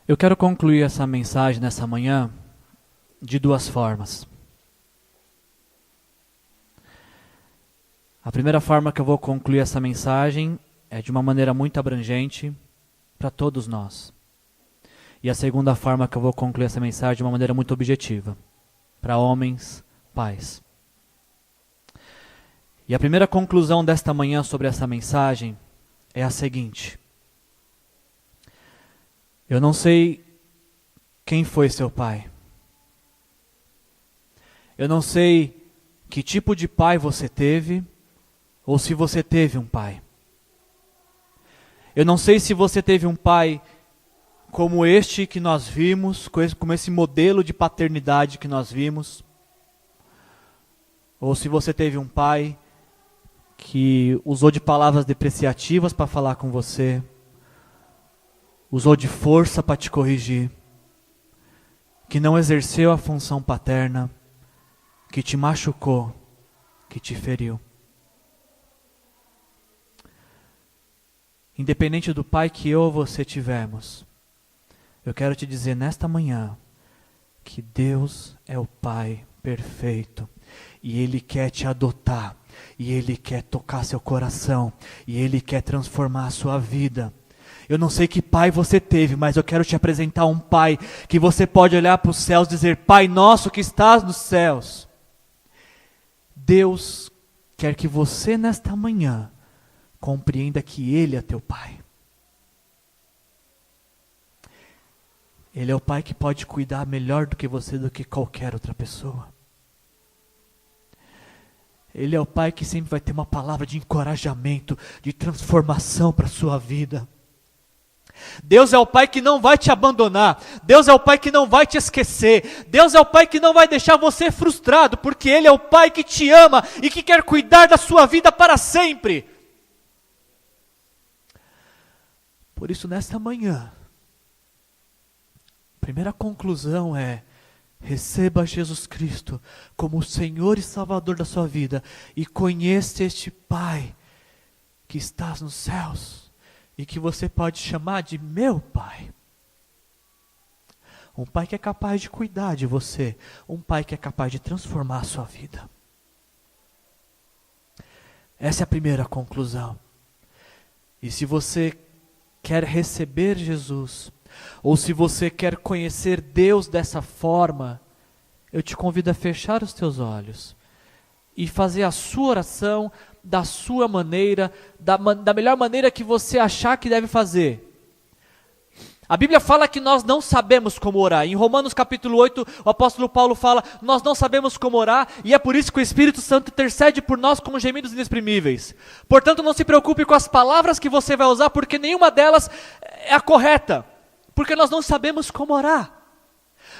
Eu quero concluir essa mensagem nessa manhã de duas formas. A primeira forma que eu vou concluir essa mensagem é de uma maneira muito abrangente para todos nós. E a segunda forma que eu vou concluir essa mensagem de uma maneira muito objetiva, para homens, pais. E a primeira conclusão desta manhã sobre essa mensagem é a seguinte: eu não sei quem foi seu pai. Eu não sei que tipo de pai você teve, ou se você teve um pai. Eu não sei se você teve um pai como este que nós vimos, como esse modelo de paternidade que nós vimos, ou se você teve um pai que usou de palavras depreciativas para falar com você, usou de força para te corrigir, que não exerceu a função paterna, que te machucou, que te feriu. Independente do pai que eu ou você tivermos, eu quero te dizer nesta manhã que Deus é o Pai perfeito e Ele quer te adotar, e Ele quer tocar seu coração, e Ele quer transformar a sua vida. Eu não sei que pai você teve, mas eu quero te apresentar um pai que você pode olhar para os céus e dizer: Pai nosso que estás nos céus. Deus quer que você nesta manhã compreenda que Ele é teu pai. Ele é o pai que pode cuidar melhor do que você, do que qualquer outra pessoa. Ele é o pai que sempre vai ter uma palavra de encorajamento, de transformação para a sua vida. Deus é o pai que não vai te abandonar. Deus é o pai que não vai te esquecer. Deus é o pai que não vai deixar você frustrado, porque Ele é o pai que te ama e que quer cuidar da sua vida para sempre. Por isso, nesta manhã, a primeira conclusão é: receba Jesus Cristo como o Senhor e Salvador da sua vida e conheça este Pai que está nos céus e que você pode chamar de meu Pai. Um Pai que é capaz de cuidar de você, um Pai que é capaz de transformar a sua vida. Essa é a primeira conclusão. E se você quer receber Jesus, ou se você quer conhecer Deus dessa forma, eu te convido a fechar os teus olhos e fazer a sua oração da sua maneira, da melhor maneira que você achar que deve fazer. A Bíblia fala que nós não sabemos como orar. Em Romanos capítulo 8, o apóstolo Paulo fala: nós não sabemos como orar, e é por isso que o Espírito Santo intercede por nós com gemidos inexprimíveis. Portanto, não se preocupe com as palavras que você vai usar, porque nenhuma delas é a correta. Porque nós não sabemos como orar.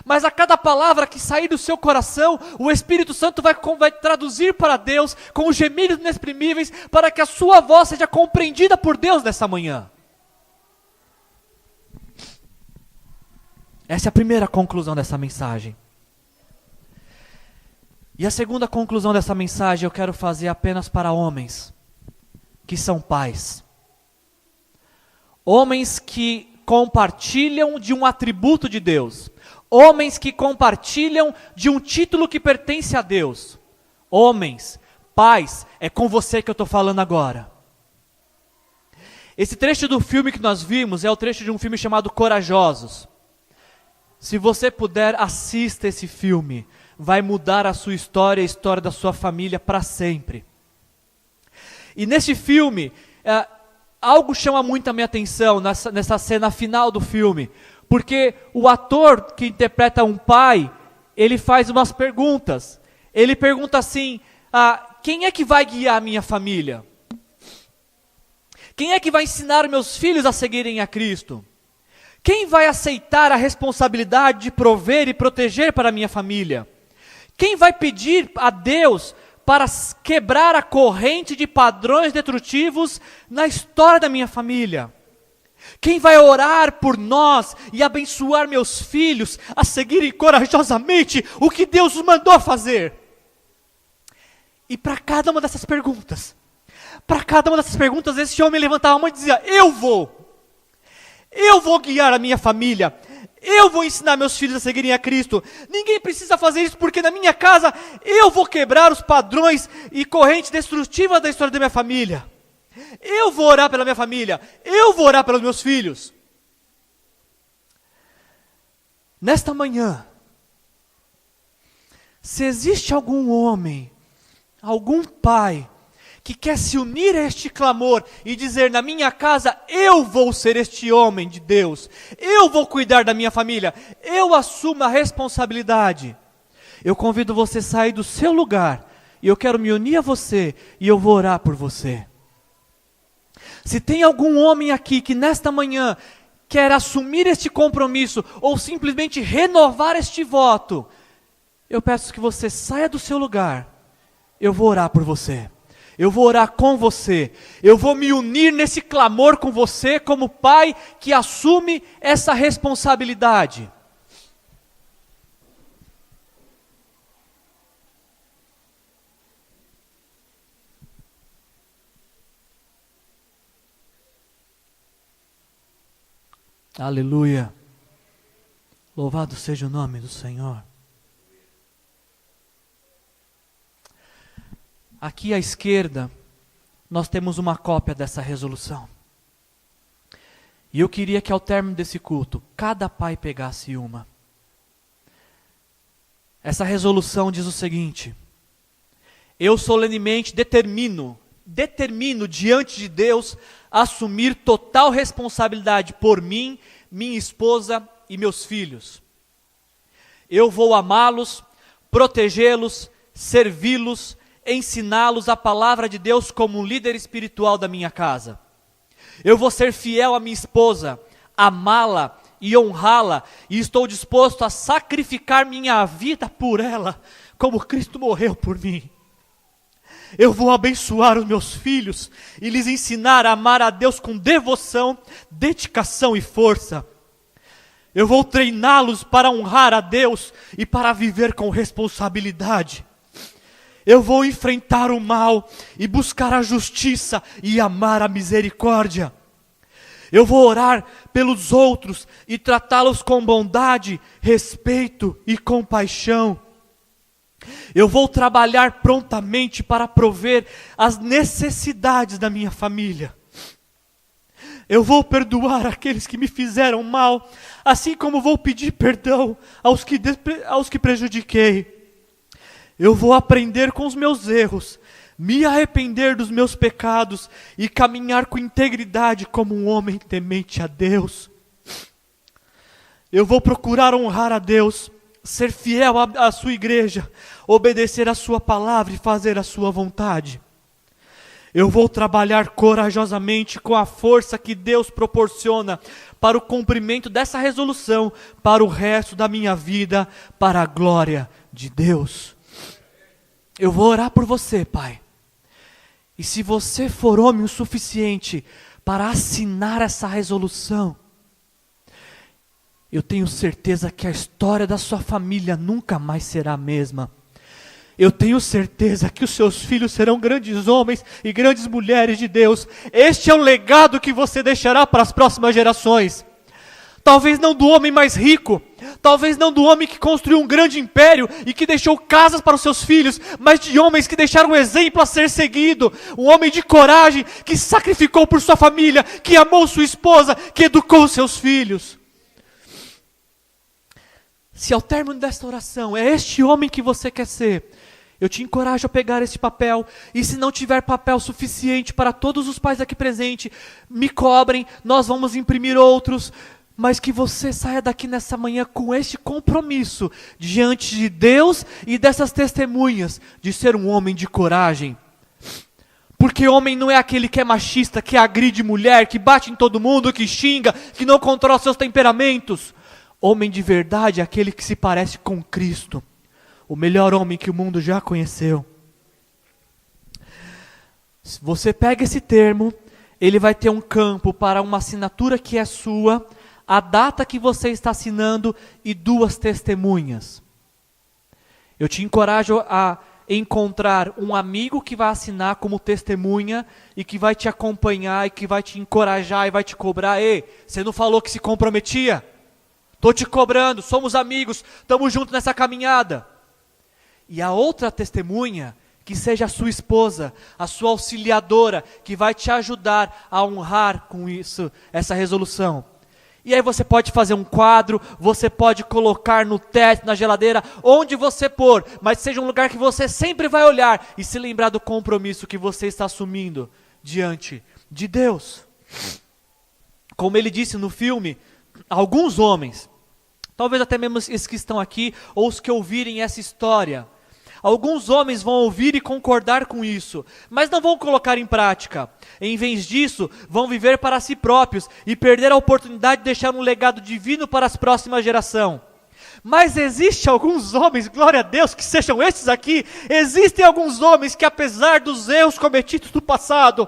Mas a cada palavra que sair do seu coração, o Espírito Santo vai traduzir para Deus com os gemidos inexprimíveis, para que a sua voz seja compreendida por Deus nessa manhã. Essa é a primeira conclusão dessa mensagem. E a segunda conclusão dessa mensagem eu quero fazer apenas para homens que são pais. Homens que compartilham de um atributo de Deus. Homens que compartilham de um título que pertence a Deus. Homens, pais, é com você que eu estou falando agora. Esse trecho do filme que nós vimos é o trecho de um filme chamado Corajosos. Se você puder, assista esse filme. Vai mudar a sua história e a história da sua família para sempre. E nesse filme, algo chama muito a minha atenção nessa cena final do filme. Porque o ator que interpreta um pai, ele faz umas perguntas. Ele pergunta assim: quem é que vai guiar a minha família? Quem é que vai ensinar meus filhos a seguirem a Cristo? Quem vai aceitar a responsabilidade de prover e proteger para a minha família? Quem vai pedir a Deus para quebrar a corrente de padrões destrutivos na história da minha família? Quem vai orar por nós e abençoar meus filhos a seguirem corajosamente o que Deus os mandou fazer? E para cada uma dessas perguntas, esse homem levantava a mão e dizia: eu vou guiar a minha família, Eu vou ensinar meus filhos a seguirem a Cristo. Ninguém precisa fazer isso, porque na minha casa eu vou quebrar os padrões e correntes destrutivas da história da minha família. Eu vou orar pela minha família. Eu vou orar pelos meus filhos. Nesta manhã, se existe algum homem, algum pai, que quer se unir a este clamor e dizer, na minha casa eu vou ser este homem de Deus, eu vou cuidar da minha família, eu assumo a responsabilidade, eu convido você a sair do seu lugar, e eu quero me unir a você, e eu vou orar por você. Se tem algum homem aqui que nesta manhã quer assumir este compromisso, ou simplesmente renovar este voto, eu peço que você saia do seu lugar, eu vou orar por você. Eu vou orar com você, eu vou me unir nesse clamor com você, como pai que assume essa responsabilidade. Aleluia, louvado seja o nome do Senhor. Aqui à esquerda, nós temos uma cópia dessa resolução. E eu queria que ao término desse culto, cada pai pegasse uma. Essa resolução diz o seguinte: eu solenemente determino diante de Deus, assumir total responsabilidade por mim, minha esposa e meus filhos. Eu vou amá-los, protegê-los, servi-los, ensiná-los a palavra de Deus como um líder espiritual da minha casa. Eu vou ser fiel à minha esposa, amá-la e honrá-la, e estou disposto a sacrificar minha vida por ela, como Cristo morreu por mim. Eu vou abençoar os meus filhos e lhes ensinar a amar a Deus com devoção, dedicação e força. Eu vou treiná-los para honrar a Deus e para viver com responsabilidade. Eu vou enfrentar o mal e buscar a justiça e amar a misericórdia. Eu vou orar pelos outros e tratá-los com bondade, respeito e compaixão. Eu vou trabalhar prontamente para prover as necessidades da minha família. Eu vou perdoar aqueles que me fizeram mal, assim como vou pedir perdão aos que prejudiquei. Eu vou aprender com os meus erros, me arrepender dos meus pecados e caminhar com integridade como um homem temente a Deus. Eu vou procurar honrar a Deus, ser fiel à sua igreja, obedecer a sua palavra e fazer a sua vontade. Eu vou trabalhar corajosamente com a força que Deus proporciona para o cumprimento dessa resolução, para o resto da minha vida, para a glória de Deus. Eu vou orar por você, pai. E se você for homem o suficiente para assinar essa resolução, eu tenho certeza que a história da sua família nunca mais será a mesma. Eu tenho certeza que os seus filhos serão grandes homens e grandes mulheres de Deus. Este é o legado que você deixará para as próximas gerações. Talvez não do homem mais rico, talvez não do homem que construiu um grande império e que deixou casas para os seus filhos, mas de homens que deixaram um exemplo a ser seguido, um homem de coragem, que sacrificou por sua família, que amou sua esposa, que educou seus filhos. Se ao término desta oração é este homem que você quer ser, eu te encorajo a pegar este papel, e se não tiver papel suficiente para todos os pais aqui presentes, me cobrem, nós vamos imprimir outros, mas que você saia daqui nessa manhã com este compromisso diante de Deus e dessas testemunhas de ser um homem de coragem. Porque homem não é aquele que é machista, que agride mulher, que bate em todo mundo, que xinga, que não controla seus temperamentos. Homem de verdade é aquele que se parece com Cristo, o melhor homem que o mundo já conheceu. Se você pega esse termo, ele vai ter um campo para uma assinatura que é sua, a data que você está assinando e 2 testemunhas. Eu te encorajo a encontrar um amigo que vai assinar como testemunha e que vai te acompanhar e que vai te encorajar e vai te cobrar. Ei, você não falou que se comprometia? Estou te cobrando, somos amigos, estamos juntos nessa caminhada. E a outra testemunha, que seja a sua esposa, a sua auxiliadora, que vai te ajudar a honrar com isso, essa resolução. E aí você pode fazer um quadro, você pode colocar no teto, na geladeira, onde você pôr, mas seja um lugar que você sempre vai olhar e se lembrar do compromisso que você está assumindo diante de Deus. Como ele disse no filme, alguns homens, talvez até mesmo esses que estão aqui, ou os que ouvirem essa história, alguns homens vão ouvir e concordar com isso, mas não vão colocar em prática. Em vez disso, vão viver para si próprios e perder a oportunidade de deixar um legado divino para as próximas gerações. Mas existem alguns homens, glória a Deus, que sejam esses aqui, existem alguns homens que apesar dos erros cometidos no passado,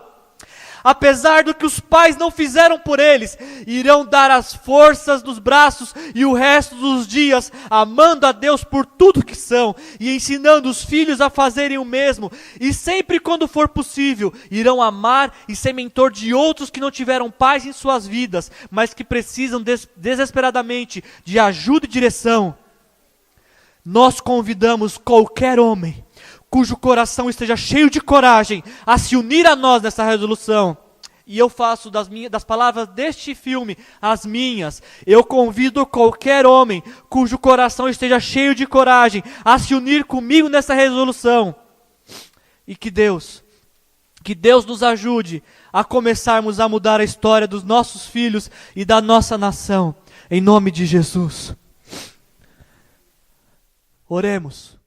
apesar do que os pais não fizeram por eles, irão dar as forças dos braços e o resto dos dias, amando a Deus por tudo que são, e ensinando os filhos a fazerem o mesmo, e sempre quando for possível, irão amar e ser mentor de outros que não tiveram paz em suas vidas, mas que precisam desesperadamente de ajuda e direção. Nós convidamos qualquer homem cujo coração esteja cheio de coragem, a se unir a nós nessa resolução. E eu faço das palavras deste filme as minhas. Eu convido qualquer homem cujo coração esteja cheio de coragem, a se unir comigo nessa resolução. E que Deus nos ajude a começarmos a mudar a história dos nossos filhos e da nossa nação. Em nome de Jesus. Oremos.